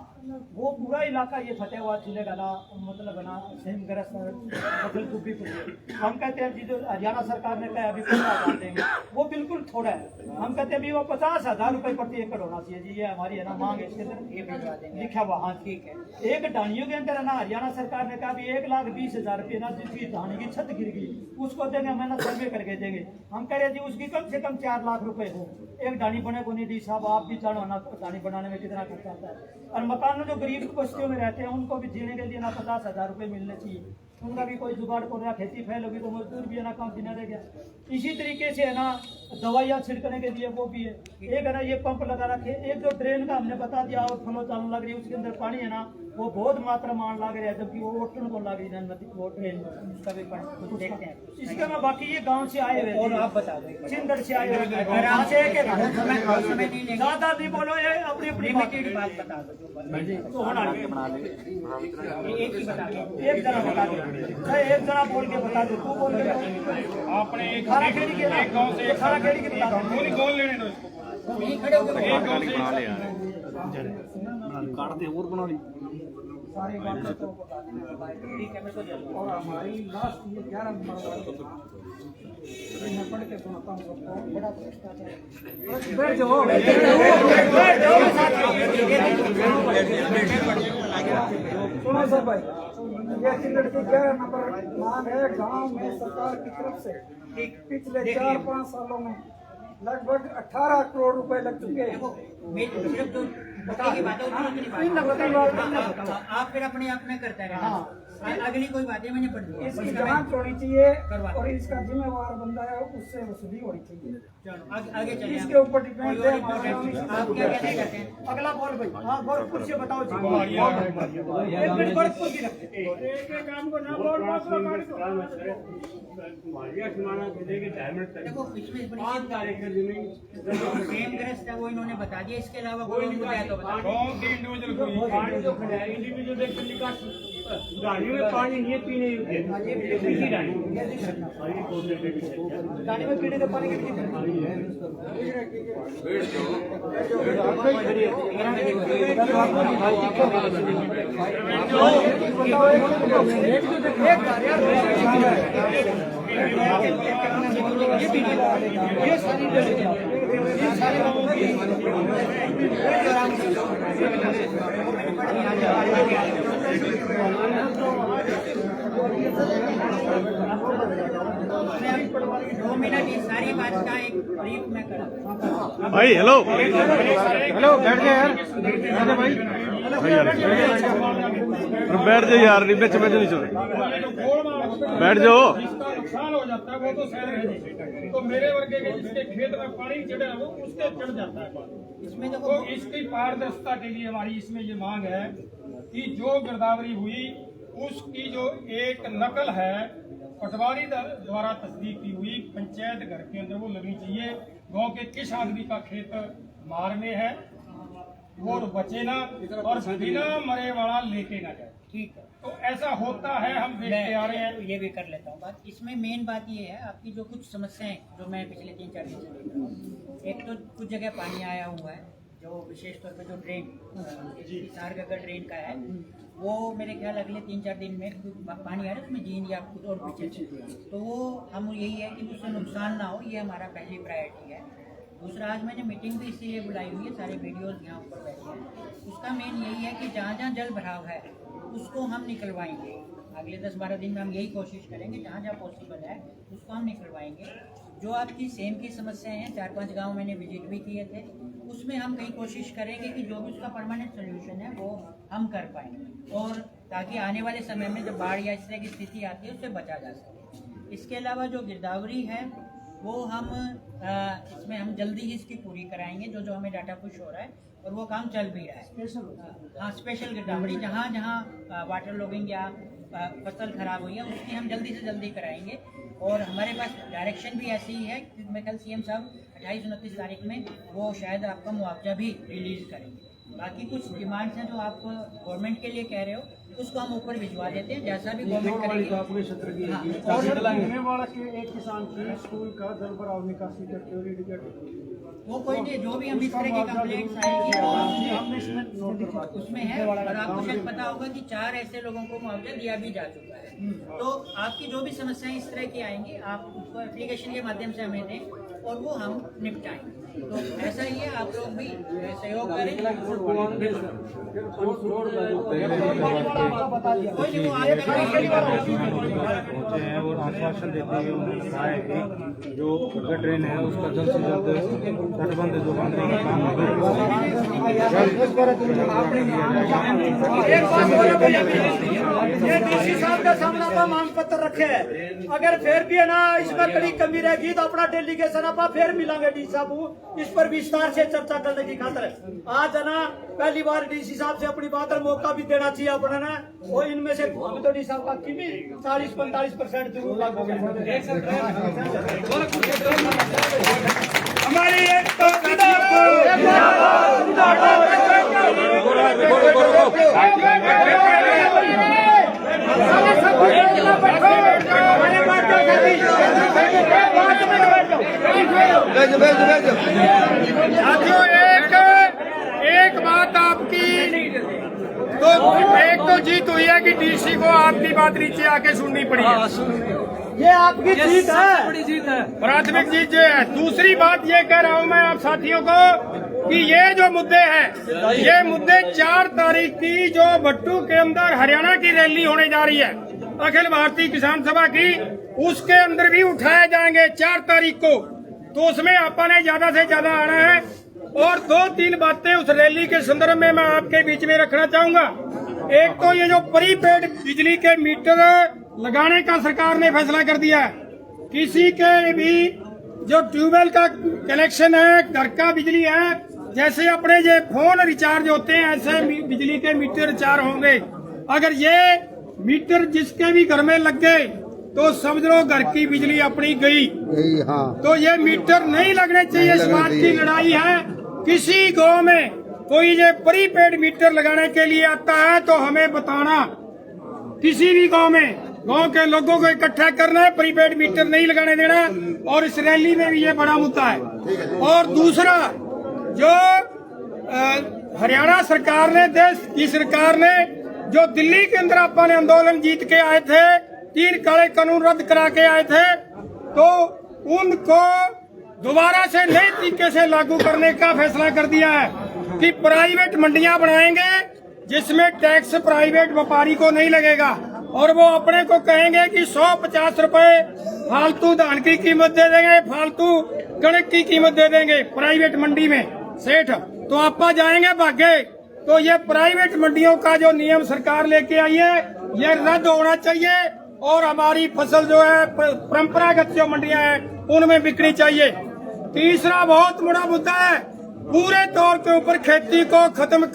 वो पूरा इलाका ये फतेहाबाद जिले का ना, मतलब ना सेम ग्रस्त फसल डूबी पड़ी है। हम कहते हैं जी जो हरियाणा सरकार ने कहा अभी 50,000 देंगे, वो बिल्कुल थोड़ा है। हम कहते हैं अभी वो 50,000 रुपए प्रति एकड़ होना चाहिए जी, ये हमारी है ना मांग है। इसके अंदर लिखा हुआ, हाँ ठीक है। एक ढानियों के अंदर है ना, हरियाणा सरकार ने कहा 1,20,000 रुपये ना, जिसकी धान की छत गिर गई उसको देंगे, हमें ना सर्वे करके देंगे। हम कह रहे जी उसकी कम से कम 4 लाख रुपए हो, एक डानी बने को नहीं दी साहब, आप भी जानो ना डानी बनाने में कितना खर्चा आता है। और मकान में जो गरीब बस्तियों में रहते हैं उनको भी जीने के लिए ना 50,000 रुपये मिलने चाहिए, उनका भी कोई जुगाड़ कर रहा, खेती फैल होगी तो मजदूर भी है ना, काम देना रह गया। इसी तरीके से है ना दवाइयाँ छिड़कने के लिए वो भी है, एक है ना ये पंप लगा रखे, एक जो ड्रेन का हमने बता दिया और फ्लो चालू लग रही है, उसके अंदर पानी है ना वो बहुत मात्रा मान लग रहा है, जबकि वो ओटन को लग रही है नदी, वो ड्रेन उसका भी कुछ देखते हैं। इसके में बाकी ये गाँव से आए हुए और आप बता दो सिंदर से आए हुए ज्यादा नहीं बोलो, ये अपनी अपनी बात बता दो तो होना एक जना बता दो, एक जना बोल के बता दो, तू बोल के आपने एक खाना खेड़ी के एक गांव से खाना खेड़ी के बता दो, पूरी गोल लेने दो इसको। खड़े होकर एक गांव से सारी बातें तो बता देना। ठीक है मैं तो जाऊँ। और हमारी लास्ट ये 11 नंबर मैं पढ़ के सुनाता हूँ सबको, बड़ा भ्रष्टाचार। बैठ जाओ सुनो सर भाई, ये चिल्लड़ की 11 नंबर मांग है गांव में सरकार की तरफ से। पिछले 4-5 सालों में लगभग 18 करोड़ रुपए लग चुके हैं। सिर्फ तो बताइए बात, आप फिर अपने आप में करते हैं। अगली कोई बातें मैंने पढ़ दी, इसकी जांच होनी चाहिए और इसका जिम्मेवार बंदा है उससे वसूली होनी चाहिए। चलो आगे चलिए, इसके ऊपर डिपेंड है आप क्या कहते करते हैं। अगला बोल भाई। हाँ गोरखपुर से बताओ जी। एक मिनट गोरखपुर की रखते हैं। काम को ना बोल देखो पिछले ग्रस्त है वो इन्होंने बता दिया, इसके अलावा कोई मुद्दा है तो बताओ। कौन सी इंडिविजुअल पानी जो खड़ा है इंडिविजुअल देख निकास गाड़ियों में पानी नहीं है पीने योग्य। गाड़ी में पीने का पानी कितनी दो मिनट इस सारी बात का एक ब्रीफ में करा भाई हेलो हेलो बैठ गए यार, भाई बैठ जाओ यार, बिच में नहीं चल बैठ जाओ। जिसका नुकसान हो जाता है वो तो सहन है, तो मेरे वर्गे के जिसके खेत में पानी चढ़ा वो उसके चढ़ जाता है पानी। इसमें तो इसकी पारदर्शिता के लिए हमारी इसमें ये मांग है कि जो गिरदावरी हुई उसकी जो एक नकल है पटवारी द्वारा तस्दीक की हुई पंचायत घर के अंदर वो लगनी चाहिए। गांव के किस आदमी का खेत मार में है वो बचे ना और बिना मरे वाला लेके ना जाए। ठीक है, तो ऐसा होता है, हम देखते आ रहे हैं। ये भी कर लेता हूँ बात। इसमें मेन बात ये है आपकी जो कुछ समस्याएं जो मैं पिछले 3-4 दिन से देख रहा हूँ, एक तो कुछ जगह पानी आया हुआ है जो विशेष तौर पे जो ड्रेन सारगढ़ ड्रेन का है वो मेरे ख्याल अगले 3-4 दिन में पानी आ रहा है उसमें जीन या कुछ और पीछे, तो वो हम यही है कि उससे नुकसान ना हो, ये हमारा पहली प्रायोरिटी है। दूसरा आज मैंने मीटिंग भी इसीलिए बुलाई हुई है, सारे वीडियोस यहाँ ऊपर बैठे हैं। उसका मेन यही है कि जहाँ जहाँ जल भराव है उसको हम निकलवाएंगे। अगले 10-12 दिन में हम यही कोशिश करेंगे, जहाँ जहाँ पॉसिबल है उसको हम निकलवाएंगे। जो आपकी सेम की समस्याएं हैं, 4-5 गांव मैंने विजिट भी किए थे, उसमें हम कहीं कोशिश करेंगे कि जो भी उसका परमानेंट सोल्यूशन है वो हम कर पाएँ, और ताकि आने वाले समय में जब बाढ़ या इस तरह की स्थिति आती है उससे बचा जा सके। इसके अलावा जो गिरदावरी है वो हम इसमें हम जल्दी ही इसकी पूरी कराएंगे, जो जो हमें डाटा पुश हो रहा है और वो काम चल भी रहा है। हाँ, स्पेशल गिरदावरी जहाँ जहाँ वाटर लॉगिंग या फसल खराब हुई है उसकी हम जल्दी से जल्दी कराएंगे। और हमारे पास डायरेक्शन भी ऐसी ही है कि मैं कल सीएम साहब 28-29 तारीख में वो शायद आपका मुआवजा भी रिलीज करेंगे। बाकी कुछ डिमांड्स हैं जो आप गवर्नमेंट के लिए कह रहे हो उसको हम ऊपर भिजवा देते हैं, जैसा भी गवर्नमेंट करेगी। वाला एक किसान की स्कूल का जल भराव निकासी करते हुए वो कोई नहीं, जो भी हम इस तरह की कंप्लेंट्स आएगी तो उसमें है। और आपको शायद पता होगा कि 4 ऐसे लोगों को मुआवजा दिया भी जा चुका है। तो आपकी जो भी समस्याएं इस तरह की आएंगी आप उसको एप्लीकेशन के माध्यम से हमें दें और वो हम निपटाएंगे। तो ऐसा ही है, आप लोग भी सहयोग करें। कोई नहीं, वो आगे पहुंचे हैं और आश्वासन देते हुए उन्होंने कहा है कि जो गटर ड्रेन है उसका जल्द से जल्द तटबंध जो बांधने का काम ये डीसी साहब के सामने आप मांग पत्र रखे है, अगर फिर भी है ना इसमें कड़ी कमी रहेगी तो अपना डेलीगेशन आप फिर मिलेंगे डी साहब, इस पर विस्तार से चर्चा करने की खातिर। आज है ना पहली बार डीसी साहब से अपनी बात और मौका भी देना चाहिए अपने ने, और इनमें से हम तो डी साहब का की भी 40-45% जरूर लागू हमारी एक तो साथियों एक बात आपकी तो एक तो जीत हुई है कि डीसी को आपकी बात नीचे आके सुननी पड़ी है, ये आपकी जीत है, प्राथमिक जीत ये है। दूसरी बात ये कह रहा हूँ मैं आप साथियों को कि ये जो मुद्दे हैं, ये मुद्दे 4 तारीख की जो भट्टू के अंदर हरियाणा की रैली होने जा रही है अखिल भारतीय किसान सभा की, उसके अंदर भी उठाए जाएंगे 4 तारीख को। तो उसमें आपने ज्यादा से ज्यादा आना है, और 2-3 बातें उस रैली के संदर्भ में मैं आपके बीच में रखना चाहूंगा। एक तो ये जो प्रीपेड बिजली के मीटर लगाने का सरकार ने फैसला कर दिया है, किसी के भी जो ट्यूबवेल का कनेक्शन है, घर का बिजली है, जैसे अपने ये फोन रिचार्ज होते हैं ऐसे बिजली के मीटर रिचार्ज होंगे। अगर ये मीटर जिसके भी घर में लग गए तो समझ लो घर की बिजली अपनी गई। हाँ। तो ये मीटर नहीं लगने चाहिए, इस बात की लड़ाई है। किसी गांव में कोई ये प्रीपेड मीटर लगाने के लिए आता है तो हमें बताना, किसी भी गांव में गांव के लोगों को इकट्ठा करना है, प्रीपेड मीटर नहीं लगाने देना, और इस रैली में भी ये बड़ा मुद्दा है। और दूसरा जो हरियाणा सरकार ने, देश की सरकार ने जो दिल्ली के अंदर अपने आंदोलन जीत के आए थे, 3 काले कानून रद्द करा के आए थे, तो उनको दोबारा से नए तरीके से लागू करने का फैसला कर दिया है कि प्राइवेट मंडियां बनाएंगे जिसमें टैक्स प्राइवेट व्यापारी को नहीं लगेगा, और वो अपने को कहेंगे कि 150 रुपए फालतू धान की कीमत दे देंगे, फालतू कणक की कीमत दे देंगे प्राइवेट मंडी में सेठ, तो आप जाएंगे भागे। तो ये प्राइवेट मंडियों का जो नियम सरकार लेके आई है ये रद्द होना चाहिए, और हमारी फसल जो है परंपरागत जो मंडियां हैं उनमें बिकनी चाहिए। तीसरा बहुत बड़ा मुद्दा है, पूरे तौर के ऊपर खेती को खत्म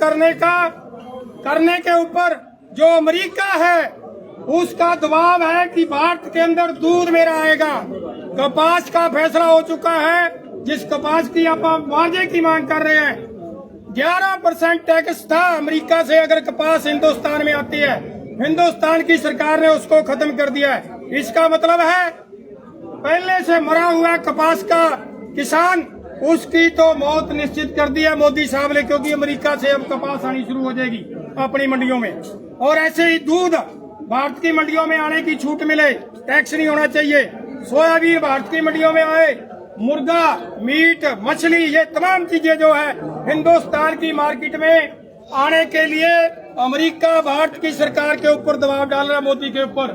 करने के ऊपर जो अमेरिका है उसका दबाव है कि भारत के अंदर दूध मेरा आएगा। कपास का फैसला हो चुका है, जिस कपास की आप मुआवजे की मांग कर रहे हैं, 11% टैक्स था अमेरिका से अगर कपास हिंदुस्तान में आती है, हिंदुस्तान की सरकार ने उसको खत्म कर दिया है। इसका मतलब है पहले से मरा हुआ कपास का किसान, उसकी तो मौत निश्चित कर दी है मोदी साहब ने, क्योंकि अमेरिका से अब कपास आनी शुरू हो जाएगी अपनी मंडियों में। और ऐसे ही दूध भारत की मंडियों में आने की छूट मिले, टैक्स नहीं होना चाहिए। सोयाबीन भारत की मंडियों में आए, मुर्गा, मीट, मछली, ये तमाम चीजें जो है हिंदुस्तान की मार्केट में आने के लिए अमेरिका भारत की सरकार के ऊपर दबाव डाल रहा है, मोदी के ऊपर।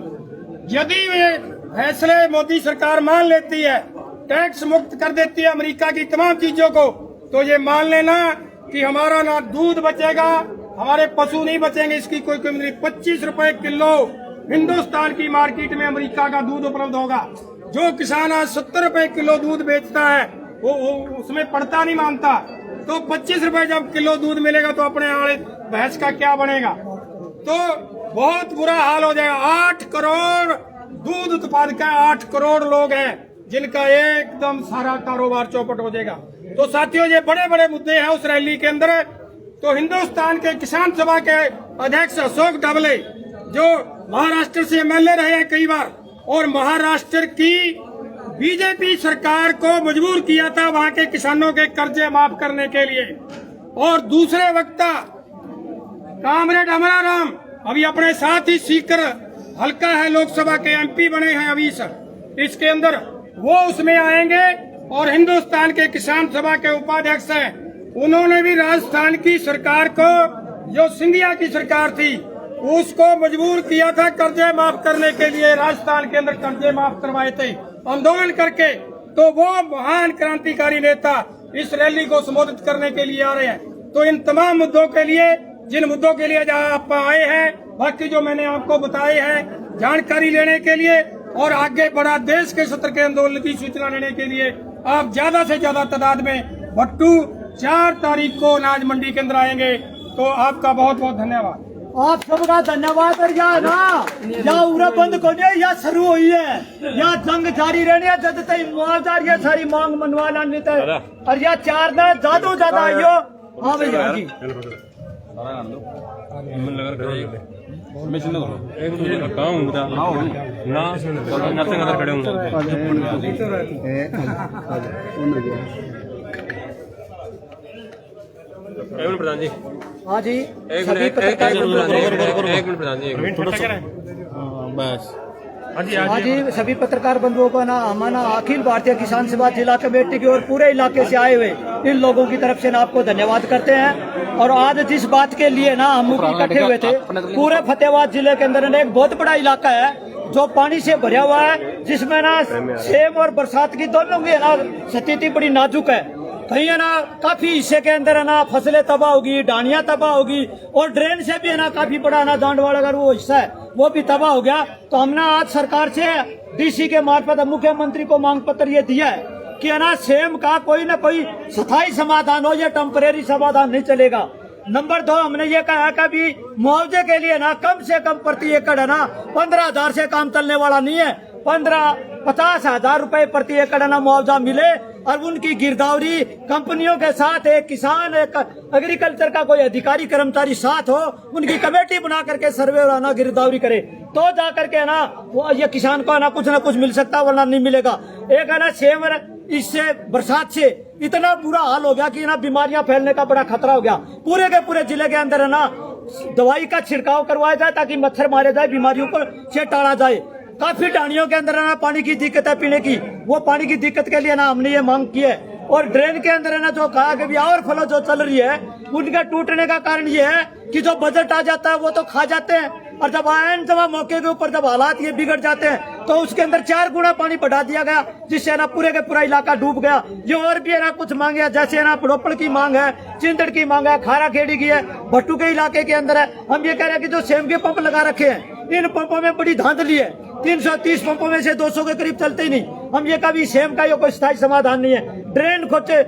यदि वे फैसले मोदी सरकार मान लेती है, टैक्स मुक्त कर देती है अमेरिका की तमाम चीजों को, तो ये मान लेना कि हमारा ना दूध बचेगा, हमारे पशु नहीं बचेंगे, इसकी कोई कमी नहीं। 25 रुपए किलो हिंदुस्तान की मार्केट में अमेरिका का दूध उपलब्ध होगा। जो किसान आज 70 रुपए किलो दूध बेचता है वो उसमें पड़ता नहीं मानता, तो 25 रुपए जब किलो दूध मिलेगा तो अपने आड़े भैंस का क्या बनेगा? तो बहुत बुरा हाल हो जाएगा। 8 करोड़ दूध उत्पादक है, 8 करोड़ लोग हैं जिनका एकदम सारा कारोबार चौपट हो जाएगा। तो साथियों ये बड़े बड़े मुद्दे हैं उस रैली के अंदर। तो हिंदुस्तान के किसान सभा के अध्यक्ष अशोक डाबले जो महाराष्ट्र से एमएलए रहे हैं कई बार, और महाराष्ट्र की बीजेपी सरकार को मजबूर किया था वहां के किसानों के कर्जे माफ करने के लिए। और दूसरे वक्ता कामरेड अमराराम अभी अपने साथ ही सीकर हल्का है, लोकसभा के एमपी बने हैं अभी इसके अंदर, वो उसमें आएंगे। और हिंदुस्तान के किसान सभा के उपाध्यक्ष हैं, उन्होंने भी राजस्थान की सरकार को, जो सिंधिया की सरकार थी, उसको मजबूर किया था कर्जे माफ करने के लिए। राजस्थान के अंदर कर्जे माफ करवाए थे आंदोलन करके। तो वो महान क्रांतिकारी नेता इस रैली को संबोधित करने के लिए आ रहे हैं। तो इन तमाम मुद्दों के लिए, जिन मुद्दों के लिए जहाँ आप आए हैं, बाकी जो मैंने आपको बताए हैं, जानकारी लेने के लिए और आगे बढ़ा देश के सत्र के आंदोलन की सूचना लेने के लिए आप ज्यादा से ज्यादा तादाद में भट्टू 4 तारीख को अनाज मंडी के अंदर आएंगे। तो आपका बहुत बहुत धन्यवाद। आप सबका धन्यवाद। और या ना या उरा बंद को नहीं, या शुरू हुई है, या जंग जारी रहनी है जब तक मुआवजा ये सारी मांग मनवा लानी तय। और या 4 दिन ज्यादा आइयो। हाँ भैया जी प्रधान जी। हाँ जी एक मिनट प्रधान जी, बस। हाँ जी सभी पत्रकार बंधुओं का ना हमारा अखिल भारतीय किसान सभा जिला कमेटी की और पूरे इलाके से आए हुए इन लोगों की तरफ से ना आपको धन्यवाद करते हैं। और आज जिस बात के लिए ना हम इकट्ठे हुए थे, पूरे फतेहाबाद जिले के अंदर एक बहुत बड़ा इलाका है जो पानी से भरा हुआ है, जिसमें ना सेम और बरसात की दोनों की ना स्थिति बड़ी नाजुक है। कहीं है ना काफी हिस्से के अंदर है ना फसलें तबाह होगी, डानियां तबाह होगी, और ड्रेन से भी है ना काफी बड़ा ना दांडवाड़ा अगर वो हिस्सा है वो भी तबाह हो गया। तो हमने आज सरकार से डीसी के मार्फत मुख्यमंत्री को मांग पत्र ये दिया है कि है ना सेम का कोई न कोई स्थायी समाधान हो, ये टेम्परेरी समाधान नहीं चलेगा। नंबर 2 हमने ये कहा कि अभी मुआवजे के लिए ना कम से कम प्रति एकड़ है ना 15,000 से काम चलने वाला नहीं है। 50,000 रुपए प्रति एकड़ ना मुआवजा मिले और उनकी गिरदावरी कंपनियों के साथ एक किसान, एक एग्रीकल्चर का कोई अधिकारी कर्मचारी साथ हो, उनकी कमेटी बना करके सर्वे और ना गिरदावरी करे, तो जा करके ना वो ये किसान को ना कुछ मिल सकता, वरना नहीं मिलेगा। एक है ना सेम इससे बरसात से इतना बुरा हाल हो गया कि ना बीमारियां फैलने का बड़ा खतरा हो गया। पूरे के पूरे जिले के अंदर है ना दवाई का छिड़काव करवाया जाए ताकि मच्छर मारे जाए, बीमारियों को से टाला जाए। काफी डानियों के अंदर ना पानी की दिक्कत है पीने की, वो पानी की दिक्कत के लिए ना हमने ये मांग की है। और ड्रेन के अंदर है ना जो कहा कि और फ्लो जो चल रही है उनके टूटने का कारण ये है कि जो बजट आ जाता है वो तो खा जाते हैं, और जब आयन जब मौके के ऊपर जब हालात ये बिगड़ जाते हैं तो उसके अंदर 4 गुना पानी बढ़ा दिया गया, जिससे ना पूरे के पूरा इलाका डूब गया। ये और भी है ना कुछ मांगे, जैसे ना पड़ोपड़ की मांग है, चिंदड़ की मांग है, खारा खेड़ी की है, भट्टू के इलाके के अंदर है। हम ये कह रहे हैं कि जो सेम के पंप लगा रखे हैं इन पंपों में बड़ी धांधली है। 330 पंपों में से 200 के करीब चलते ही नहीं। हम ये कभी सेम का ये कोई स्थायी समाधान नहीं है। ड्रेन खोदते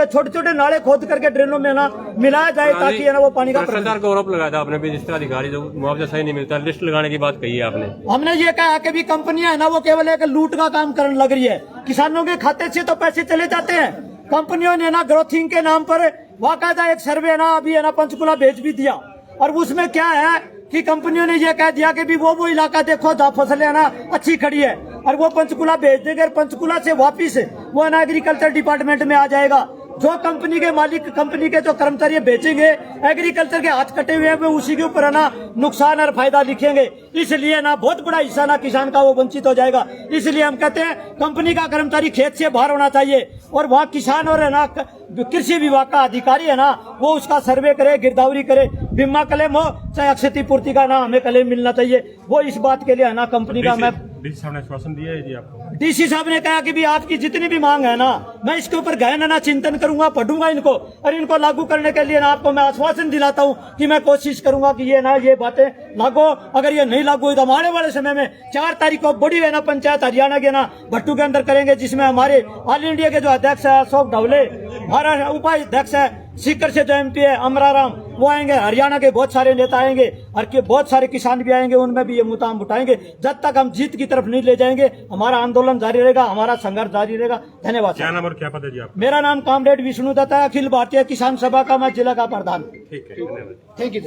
छोटे छोटे नाले खोद करके ड्रेनों में ना मिलाया जाए ताकि है ना वो पानी का सरकार को आरोप लगाया था आपने भी, जिस तरह अधिकारी जो मुआवजा सही नहीं मिलता, लिस्ट लगाने की बात कही है आपने। हमने ये कहा कि भी कंपनियां है ना वो केवल एक लूट का काम करने लग रही है। किसानों के खाते से तो पैसे चले जाते हैं। कंपनियों ने ना ग्रोथिंग के नाम पर वाकायदा एक सर्वे ना अभी है ना पंचकुला भेज भी दिया, और उसमें क्या है कि कंपनियों ने ये कह दिया कि भी वो इलाका देखो जहाँ फसलें है ना अच्छी खड़ी है, और वो पंचकुला भेज देंगे। पंचकुला से वापिस वो ना एग्रीकल्चर डिपार्टमेंट में आ जाएगा। जो कंपनी के मालिक, कंपनी के जो कर्मचारी बेचेंगे, एग्रीकल्चर के हाथ कटे हुए हैं, वो उसी के ऊपर है ना नुकसान और फायदा लिखेंगे। इसलिए ना बहुत बड़ा हिस्सा ना किसान का वो वंचित हो जाएगा। इसलिए हम कहते हैं कंपनी का कर्मचारी खेत से बाहर होना चाहिए, और वहाँ किसान और है ना कृषि विभाग का अधिकारी है ना वो उसका सर्वे करे, गिरदावरी करे, बीमा क्लेम हो चाहे क्षतिपूर्ति का ना हमें क्लेम मिलना चाहिए। वो इस बात के लिए है ना कंपनी का मैं डीसी साहब ने आश्वासन दिया है जी आपको? डीसी साहब ने कहा कि भी आपकी जितनी भी मांग है ना मैं इसके ऊपर गहन ना चिंतन करूंगा, पढ़ूंगा इनको, और इनको लागू करने के लिए ना आपको मैं आश्वासन दिलाता हूं कि मैं कोशिश करूंगा कि ये ना ये बातें लागू। अगर ये नहीं लागू हुई तो आने वाले समय में 4 तारीख को बड़ी है ना पंचायत हरियाणा के ना भट्टू के अंदर करेंगे, जिसमें हमारे ऑल इंडिया के जो अध्यक्ष है अशोक ढवले, हमारा उपाध्यक्ष है सीकर से जो MP है अमराराम, वो आएंगे, हरियाणा के बहुत सारे नेता आएंगे, और के बहुत सारे किसान भी आएंगे, उनमें भी ये मुद्दा हम उठाएंगे। जब तक हम जीत की तरफ नहीं ले जाएंगे हमारा आंदोलन जारी रहेगा, हमारा संघर्ष जारी रहेगा। धन्यवाद। क्या नाम और क्या पद है जी आप? मेरा नाम कॉमरेड विष्णु दत्ता है, अखिल भारतीय किसान सभा का मैं जिला का प्रधान। ठीक है, धन्यवाद। Thank you.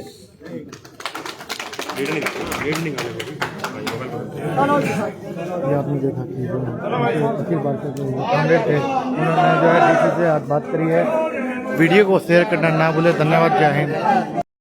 ये आपने देखा कि जो अखिल भारतीय जो कैंडिडेट थे उन्होंने जो है डीसी से आज बात करी है। वीडियो को शेयर करना ना भूले। धन्यवाद। जय हिंद।